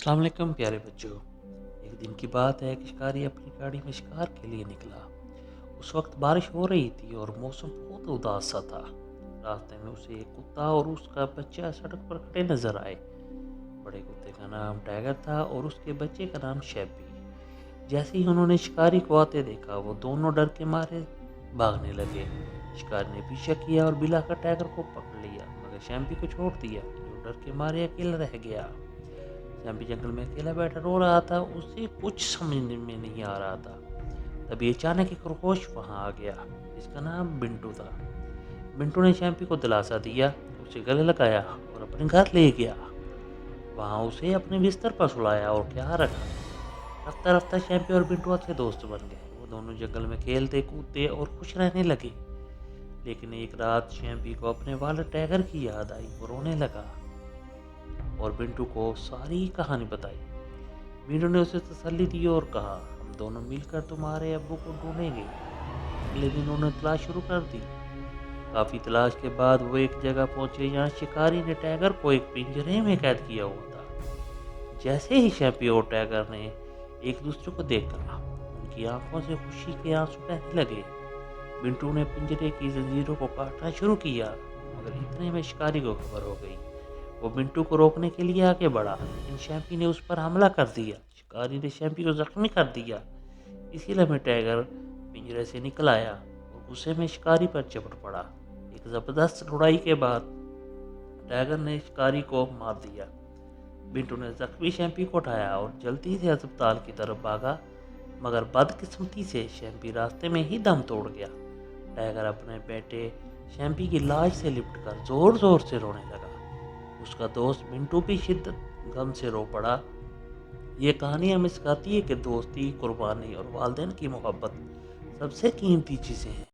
السلام علیکم پیارے بچوں۔ ایک دن کی بات ہے کہ شکاری اپنی گاڑی میں شکار کے لیے نکلا۔ اس وقت بارش ہو رہی تھی اور موسم بہت اداس سا تھا۔ راستے میں اسے ایک کتا اور اس کا بچہ سڑک پر کھڑے نظر آئے۔ بڑے کتے کا نام ٹائگر تھا اور اس کے بچے کا نام شیمپی۔ جیسے ہی انہوں نے شکاری کو آتے دیکھا وہ دونوں ڈر کے مارے بھاگنے لگے۔ شکاری نے پیچھا کیا اور بلا کر ٹائگر کو پکڑ لیا، مگر شیمپی کو چھوڑ دیا جو ڈر کے مارے اکیلا رہ گیا۔ شیمپی جنگل میں اکیلا بیٹھا رو رہا تھا، اسے کچھ سمجھ میں نہیں آ رہا تھا۔ تبھی اچانک ایک خرگوش وہاں آ گیا جس کا نام بنٹو تھا۔ بنٹو نے شیمپی کو دلاسا دیا، اسے گلے لگایا اور اپنے گھر لے گیا۔ وہاں اسے اپنے بستر پر سلایا اور خیال رکھا۔ رفتہ رفتہ شیمپی اور بنٹو اچھے دوست بن گئے۔ وہ دونوں جنگل میں کھیلتے کودتے اور خوش رہنے لگے۔ لیکن ایک رات شیمپی کو اپنے والد ٹائگر کی یاد آئی، وہ رونے لگا اور بنٹو کو ساری کہانی بتائی۔ بنٹو نے اسے تسلی دی اور کہا، ہم دونوں مل کر تمہارے ابو کو ڈھونڈیں گے۔ اگلے دن انہوں نے تلاش شروع کر دی۔ کافی تلاش کے بعد وہ ایک جگہ پہنچے جہاں شکاری نے ٹائگر کو ایک پنجرے میں قید کیا ہوا تھا۔ جیسے ہی شیمپی اور ٹائگر نے ایک دوسرے کو دیکھا، ان کی آنکھوں سے خوشی کے آنسو بہنے لگے۔ بنٹو نے پنجرے کی زنجیروں کو کاٹنا شروع کیا، مگر اتنے میں شکاری کو خبر ہو گئی۔ وہ بنٹو کو روکنے کے لیے آگے بڑھا، لیکن شیمپی نے اس پر حملہ کر دیا۔ شکاری نے شیمپی کو زخمی کر دیا۔ اسی لمحے ٹائگر پنجرے سے نکل آیا اور غصے میں شکاری پر چپٹ پڑا۔ ایک زبردست لڑائی کے بعد ٹائگر نے شکاری کو مار دیا۔ بنٹو نے زخمی شیمپی کو اٹھایا اور جلدی سے ہسپتال کی طرف بھاگا، مگر بدقسمتی سے شیمپی راستے میں ہی دم توڑ گیا۔ ٹائگر اپنے بیٹے شیمپی کی لاش سے لپٹ کر زور زور سے رونے لگا۔ اس کا دوست بنٹو بھی شدت غم سے رو پڑا۔ یہ کہانی ہمیں سکھاتی ہے کہ دوستی، قربانی اور والدین کی محبت سب سے قیمتی چیزیں ہیں۔